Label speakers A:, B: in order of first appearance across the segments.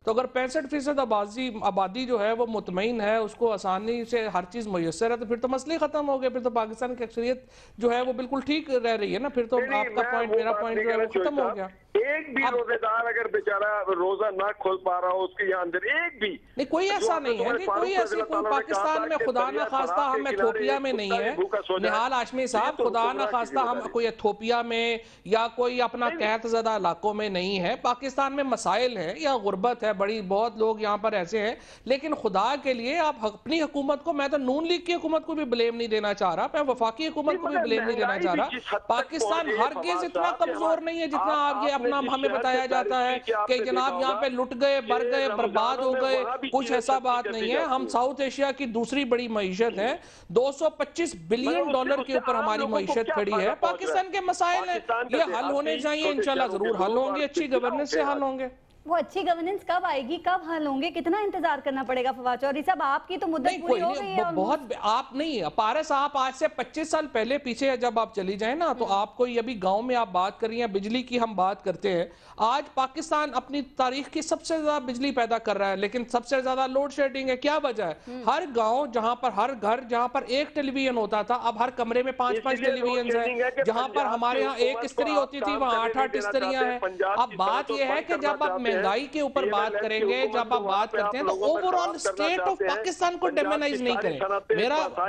A: तो अगर 65% आबादी जो है वो मुतमईन है, उसको आसानी से हर चीज मुयसर है, तो फिर तो मसले खत्म हो गए। फिर तो पाकिस्तान की अक्सरियत जो है वो बिल्कुल ठीक रह रही है ना। फिर तो आपका पॉइंट मेरा पॉइंट जो है वो खत्म हो गया।
B: एक भी रोजेदार अगर बेचारा रोजा ना खोल पा रहा हो उसके यहाँ अंदर एक भी
A: नहीं, कोई ऐसा नहीं है कि कोई ऐसी कोई पाकिस्तान में खुदा ना खास्ता हम एथोपिया में नहीं है निहाल हाशमी साहब, खुदा ना खास्ता हम कोई एथोपिया में या कोई अपना कहत ज़दा इलाकों में नहीं है। पाकिस्तान में मसाइल हैं या गुर्बत है बड़ी, बहुत लोग यहाँ पर ऐसे हैं, लेकिन खुदा के लिए आप अपनी हुकूमत को, मैं तो नून लीग की हुकूमत को भी ब्लेम नहीं देना चाह रहा, मैं वफाकी हुकूमत को भी ब्लेम नहीं देना चाह रहा। पाकिस्तान हरगिज़ इतना कमजोर नहीं है जितना आप ये अपना हमें बताया जाता है कि जनाब यहाँ पे लुट गए, बढ़ गए, बर्बाद हो गए। कुछ ऐसा बात नहीं है। हम साउथ एशिया की दूसरी बड़ी मईशत है, $225 बिलियन के ऊपर हमारी मईशत खड़ी है। पाकिस्तान के मसाइल है, ये हल होने चाहिए, इंशाल्लाह जरूर हल होंगे, अच्छी गवर्नेंस से हल होंगे।
C: वो अच्छी गवर्नेंस कब आएगी, कब हल होंगे, कितना इंतजार करना पड़ेगा फवाद चौधरी साहब? आपकी तो मुद्दत पूरी हो गई है।
A: बहुत आप नहीं पारस, आप आज से 25 साल पहले पीछे जब आप चली जाए ना, तो आपको ये अभी गांव में आप बात कर रही हैं, बिजली की हम बात करते हैं, आज पाकिस्तान अपनी तारीख की सबसे ज्यादा बिजली पैदा कर रहा है, लेकिन सबसे ज्यादा लोड शेडिंग है। क्या वजह है? हर गाँव जहाँ पर, हर घर जहाँ पर एक टेलीविजन होता था, अब हर कमरे में 5-5 टेलीविजन है। जहाँ पर हमारे यहाँ एक स्त्री होती थी, वहाँ 8-8 स्त्रियां हैं। अब बात यह है कि जब आप महंगाई के ऊपर बात करेंगे, जब आप बात करते हैं, तो ओवरऑल स्टेट ऑफ पाकिस्तान को डेमोनाइज नहीं करें।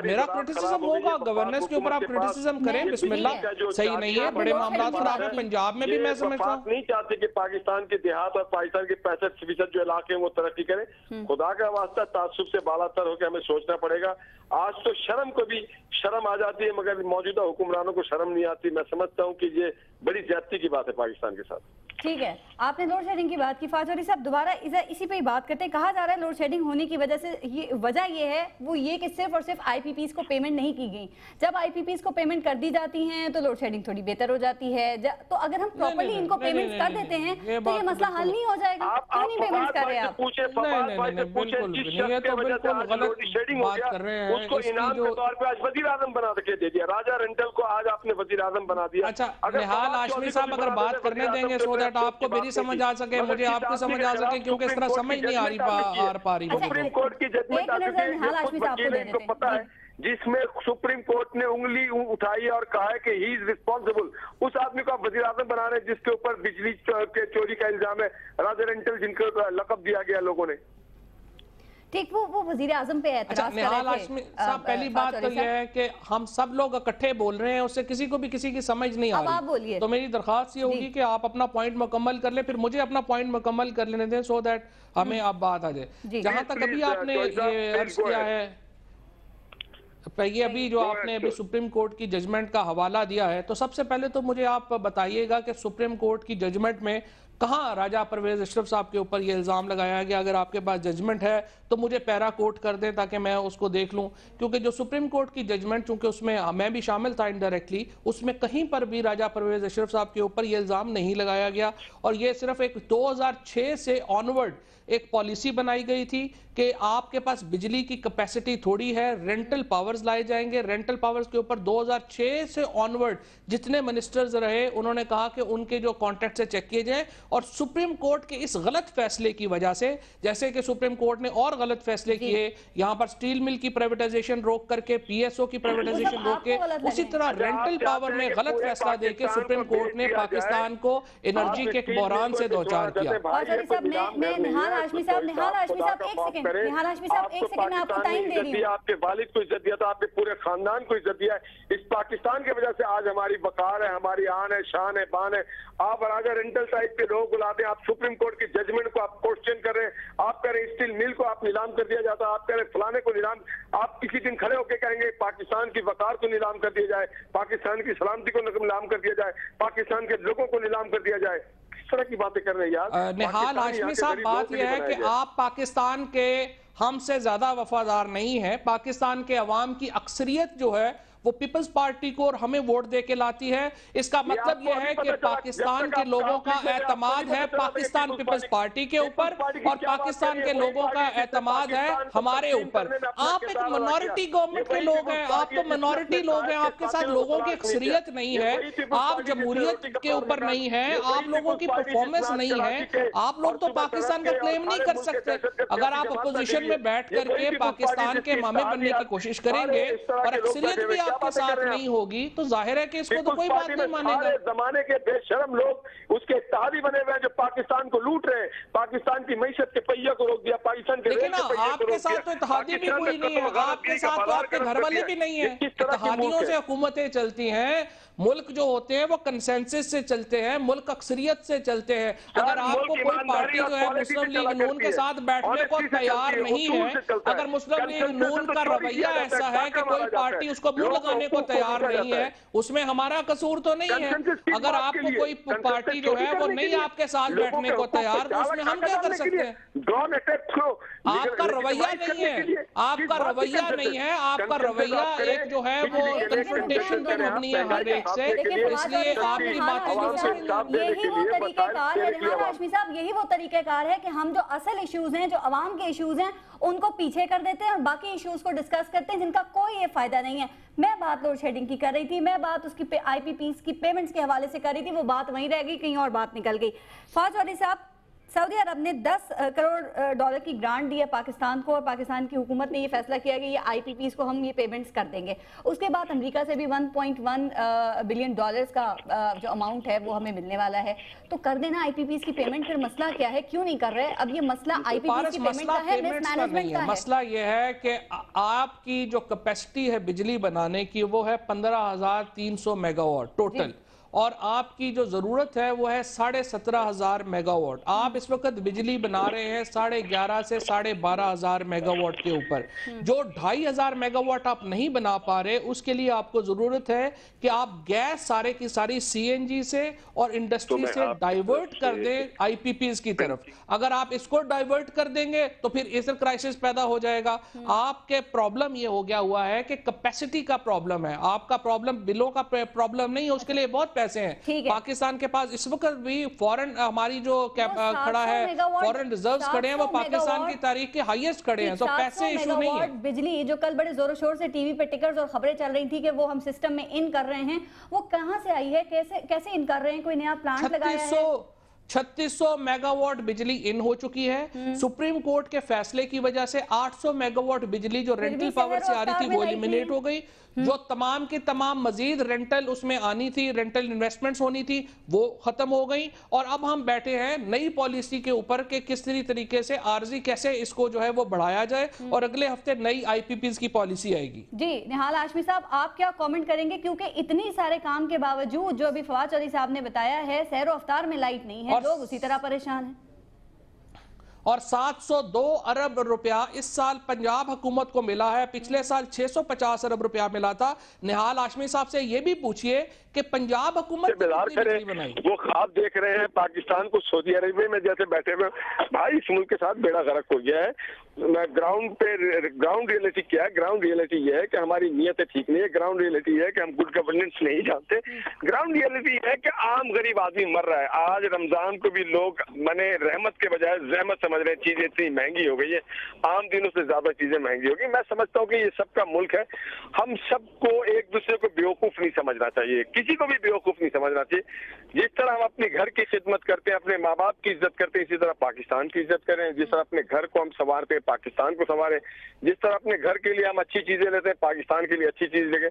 A: मेरा क्रिटिसिज्म होगा गवर्नेंस के ऊपर, आप क्रिटिसिज्म करें, बिस्मिल्लाह, सही नहीं है, बड़े मामला खराब है। पंजाब में भी मैं समझता हूँ
B: नहीं चाहते कि पाकिस्तान के देहात और पाकिस्तान के 65% जो इलाके हैं वो तरक्की करें। खुदा का वास्ता तासुब से बालातर होकर हमें सोचना पड़ेगा। आज तो शर्म को भी शर्म आ जाती है, मगर मौजूदा हुक्मरानों को शर्म नहीं आती। मैं समझता हूँ कि ये बड़ी ज्यादती की बात है पाकिस्तान के साथ।
C: ठीक है, आपने लोड शेडिंग की बात की, फवाद चौधरी साहब दोबारा इसी पे ही बात करते हैं। कहा जा रहा है लोड शेडिंग होने की वजह से वजह ये है वो ये कि सिर्फ और सिर्फ आईपीपीज को पेमेंट नहीं की गई। जब आईपीपीज को पेमेंट कर दी जाती हैं तो लोड शेडिंग थोड़ी बेहतर हो जाती है। तो अगर हम प्रॉपर्ली इनको पेमेंट कर देते हैं तो ये मसला हल नहीं हो जाएगा। क्यों नहीं पेमेंट कर रहे आप?
B: उसको इनाम के तौर पे आज वजीर आजम बना के दे दिया। राजा रेंटल को आज आपने वजीर आजम बना दिया।
A: अच्छा, निहाल हाशमी साहब अगर बात करने देंगे सो दैट आपको मेरी समझ आ सके, मुझे आपकी समझ आ सके, क्योंकि इस तरह समझ नहीं आ रही।
B: सुप्रीम कोर्ट की जजमेंट पता है जिसमें सुप्रीम कोर्ट ने उंगली उठाई और कहा है कि ही इज रिस्पॉन्सिबल। उस आदमी को आप वजीर आजम बना रहे हैं जिसके ऊपर बिजली के चोरी का इल्जाम है, राजा रेंटल, जिनको लकब दिया गया लोगों ने।
C: ठीक, वो वजीर आजम पे एतराज
A: निहाल हाशमी साहब, पहली बात तो यह है कि हम सब लोग इकट्ठे बोल रहे हैं, उससे किसी को भी किसी की समझ नहीं आ रही।
C: आप बोलिए।
A: तो मेरी दरखास्त ये होगी कि आप अपना पॉइंट मुकम्मल कर ले, फिर मुझे अपना पॉइंट मुकम्मल कर लेने दें, सो दैट हमें आप बात आ जाए। जहां तक अभी आपने ये अर्ज किया है, ये अभी जो आपने अभी सुप्रीम कोर्ट की जजमेंट का हवाला दिया है, तो सबसे पहले तो मुझे आप बताइएगा कि सुप्रीम कोर्ट की जजमेंट में कहाँ राजा परवेज अशरफ साहब के ऊपर ये इल्ज़ाम लगाया गया। अगर आपके पास जजमेंट है तो मुझे पैरा कोट कर दें ताकि मैं उसको देख लूँ, क्योंकि जो सुप्रीम कोर्ट की जजमेंट, चूंकि उसमें मैं भी शामिल था इनडायरेक्टली, उसमें कहीं पर भी राजा परवेज अशरफ साहब के ऊपर ये इल्ज़ाम नहीं लगाया गया। और ये सिर्फ एक 2006 से ऑनवर्ड एक पॉलिसी बनाई गई थी कि आपके पास बिजली की कैपेसिटी थोड़ी है, रेंटल पावर्स लाए जाएंगे। रेंटल पावर्स के ऊपर 2006 से ऑनवर्ड जितने मिनिस्टर्स रहे उन्होंने कहा कि उनके जो कॉन्ट्रैक्ट से चेक किए जाए। और सुप्रीम कोर्ट के इस गलत फैसले की वजह से, जैसे कि सुप्रीम कोर्ट ने और गलत फैसले किए, यहां पर स्टील मिल की प्राइवेटाइजेशन रोक करके पीएसओ की प्राइवेटाइजेशन रोक के, उसी तरह रेंटल पावर में गलत फैसला देके सुप्रीम कोर्ट ने पाकिस्तान को एनर्जी के बहरान से दो चार किया।
B: आपके वालिद को इज्जत दिया था, आपके पूरे खानदान को इज्जत दिया है। इस पाकिस्तान की वजह से आज हमारी वकार है, हमारी आन है, शान है, बान है। आप राजा रेंटल टाइप के लोग बुलाते हैं, आप सुप्रीम कोर्ट की जजमेंट को आप क्वेश्चन कर रहे हैं, आप कह रहे हैं स्टील मिल को आप नीलाम कर दिया जाता, आप कह रहे हैं फलाने को नीलाम, आप किसी दिन खड़े होकर कहेंगे पाकिस्तान की वकार को नीलाम कर दिया जाए, पाकिस्तान की सलामती को नीलाम कर दिया जाए, पाकिस्तान के लोगों को नीलाम कर दिया जाए। किस तरह की बातें कर रहे हैं यार।
A: निहाल हाशमी साहब, बात यह है कि आप पाकिस्तान के हमसे ज्यादा वफादार नहीं है। पाकिस्तान के अवाम की अक्सरियत जो है वो पीपल्स पार्टी को और हमें वोट दे के लाती है। इसका मतलब यह है कि पाकिस्तान के लोगों का एतमाद है पाकिस्तान पीपल्स पार्टी के ऊपर और पाकिस्तान के लोगों का एतमाद है हमारे ऊपर। आप एक मिनॉरिटी गवर्नमेंट के लोग हैं, आप तो मिनॉरिटी लोग हैं, आपके साथ लोगों की अक्सरियत नहीं है, आप जमहूरियत के ऊपर नहीं है, आप लोगों की परफॉर्मेंस नहीं है, आप लोग तो पाकिस्तान का क्लेम नहीं कर सकते। अगर आप अपोजिशन में बैठ करके पाकिस्तान के मामे बनने की कोशिश करेंगे और अक्सरियत भी आपके साथ नहीं होगी तो जाहिर है कि इसको तो कोई बात नहीं मानेगा।
B: जमाने के बेशरम लोग उसके इत्तेहादी बने हुए हैं जो पाकिस्तान को लूट रहे हैं, पाकिस्तान की मईशत के पहिया को रोक दिया, पाकिस्तान के
A: लेकिन आपके साथ तो इत्तेहादी भी कोई नहीं है, आपके साथ तो आपके घर वाले भी नहीं है। इत्तेहादियों से हुकूमतें चलती हैं, मुल्क जो होते हैं वो कंसेंसस से चलते हैं, मुल्क अक्सरियत से चलते हैं। अगर आपको कोई पार्टी जो है मुस्लिम लीग नून के साथ बैठने को तैयार नहीं है, अगर मुस्लिम लीग नून का रवैया ऐसा है कि कोई पार्टी उसको मुंह लगाने को तैयार नहीं है, उसमें हमारा कसूर तो नहीं है। अगर आपको कोई पार्टी जो है वो नहीं आपके साथ बैठने को तैयार तो उसमें हम क्या कर सकते हैं? आपका रवैया नहीं है, आपका रवैया नहीं है, आपका रवैया एक जो है वो कन्फ्रंटेशन पे मबनी है हर एक से, इसलिए आपकी बातें
C: यही वो तरीकेकार है रिहान हाशमी साहब, यही वो तरीकेकार है कि हम जो असल इश्यूज हैं, जो अवाम के इश्यूज हैं, उनको पीछे कर देते हैं और बाकी इश्यूज को डिस्कस करते हैं जिनका कोई ये फायदा नहीं है। मैं बात लोड शेडिंग की कर रही थी, मैं बात उसकी IPPs की पेमेंट्स के हवाले से कर रही थी, वो बात वहीं रह गई, कहीं और बात निकल गई। फवाद चौधरी साहब, सऊदी अरब ने 10 करोड़ डॉलर की ग्रांट दी है पाकिस्तान को और पाकिस्तान की हुकूमत ने ये फैसला किया कि ये IPPs को हम ये पेमेंट्स कर देंगे। उसके बाद अमेरिका से भी 1.1 बिलियन डॉलर्स का जो अमाउंट है वो हमें मिलने वाला है। तो कर देना IPPs की पेमेंट, फिर मसला क्या है, क्यों नहीं कर रहे? अब ये मसला IPPs की पेमेंट का है, मिसमैनेजमेंट का है।
A: मसला ये है कि आपकी जो कैपेसिटी है बिजली बनाने की वो है 15,300 मेगावाट टोटल और आपकी जो जरूरत है वो है 17,500 मेगावाट। आप इस वक्त बिजली बना रहे हैं 11,500 से 12,500 मेगावाट के ऊपर। जो 2,500 मेगावाट आप नहीं बना पा रहे उसके लिए आपको जरूरत है कि आप गैस सारे की सारी CNG से और इंडस्ट्री से डाइवर्ट कर दें IPPs की तरफ। अगर आप इसको डाइवर्ट कर देंगे तो फिर इस क्राइसिस पैदा हो जाएगा। आपके प्रॉब्लम ये हो गया हुआ है कि कैपेसिटी का प्रॉब्लम है, आपका प्रॉब्लम बिलों का प्रॉब्लम नहीं है, उसके लिए बहुत पैसे हैं। पाकिस्तान के पास इस वक्त भी फॉरेन हमारी जो खड़ा है फॉरेन रिजर्व्स खड़े हैं वो पाकिस्तान की तारीख के हाईएस्ट खड़े हैं, तो पैसे इशू नहीं है।
C: बिजली जो कल बड़े जोरों शोर से टीवी पे टिकर्स और खबरें चल रही थी कि वो हम सिस्टम में इन कर रहे हैं, वो कहां से आई है, कैसे इन कर रहे हैं? कोई नया प्लांट लगाया है?
A: 3600 मेगावाट बिजली इन हो चुकी है। सुप्रीम कोर्ट के फैसले की वजह से 800 मेगावाट बिजली जो रेंटल पावर से आ रही थी वो एलिमिनेट हो गई। जो तमाम की तमाम मजीद रेंटल उसमें आनी थी, रेंटल इन्वेस्टमेंट्स होनी थी, वो खत्म हो गई। और अब हम बैठे हैं नई पॉलिसी के ऊपर कि किस तरीके से आर्जी कैसे इसको जो है वो बढ़ाया जाए और अगले हफ्ते नई IPPs की पॉलिसी आएगी।
C: जी निहाल हाशमी साहब, आप क्या कमेंट करेंगे? क्योंकि इतनी सारे काम के बावजूद जो अभी फवाद चौधरी साहब ने बताया है, सैर व अफ्तार में लाइट नहीं है, लोग उसी तरह परेशान हैं।
A: और 702 अरब रुपया इस साल पंजाब हुकूमत को मिला है, पिछले साल 650 अरब रुपया मिला था। निहाल हाशमी साहब से ये भी पूछिए कि पंजाब हुकूमत
B: बनाई, वो ख्वाब देख रहे हैं पाकिस्तान को सऊदी अरेबिया में जैसे बैठे हुए। भाई इस मुल्क के साथ बेड़ा गर्क हो गया है। ग्राउंड रियलिटी क्या है? ग्राउंड रियलिटी ये है कि हमारी नीयतें ठीक नहीं है। ग्राउंड रियलिटी है कि हम गुड गवर्नेंस नहीं जानते। ग्राउंड रियलिटी है कि आम गरीब आदमी मर रहा है। आज रमजान को भी लोग मने रहमत के बजाय जहमत समझ रहे हैं। चीजें इतनी महंगी हो गई है, आम दिनों से ज्यादा चीजें महंगी हो गई। मैं समझता हूँ कि ये सबका मुल्क है, हम सबको एक दूसरे को बेवकूफ नहीं समझना चाहिए, किसी को भी बेवकूफ नहीं समझना चाहिए। जिस तरह हम अपने घर की खिदमत करते हैं, अपने माँ बाप की इज्जत करते हैं, इसी तरह पाकिस्तान की इज्जत करें। जिस तरह अपने घर को हम संवारते हैं, पाकिस्तान को संवारें। जिस तरह अपने घर के लिए हम अच्छी चीजें लेते हैं, पाकिस्तान के लिए अच्छी चीज लेंगे।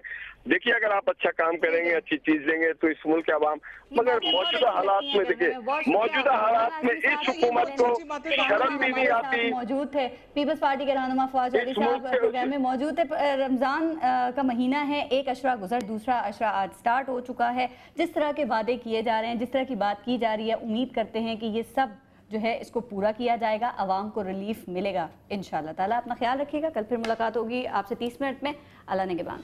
B: देखिए अगर आप अच्छा काम करेंगे, अच्छी चीज लेंगे तो इस मुल्क के आवाम, मगर मौजूदा हालात में देखिए, मौजूदा हालात में इस हुकूमत को शर्म भी नहीं आती।
C: मौजूद थे पीपल्स पार्टी के रहनुमा फवाद चौधरी साहब प्रोग्राम में मौजूद थे। रमजान का महीना है, एक अशरा गुजर, दूसरा अशरा आज स्टार्ट हो चुका है। जिस तरह के वादे किए जा रहे हैं, जिस तरह की बात की जा रही है, उम्मीद करते हैं कि ये सब जो है इसको पूरा किया जाएगा, आवाम को रिलीफ मिलेगा इंशाअल्लाह ताला। अपना ख्याल रखिएगा, कल फिर मुलाकात होगी आपसे 30 मिनट में। अल्लाह निगहबान।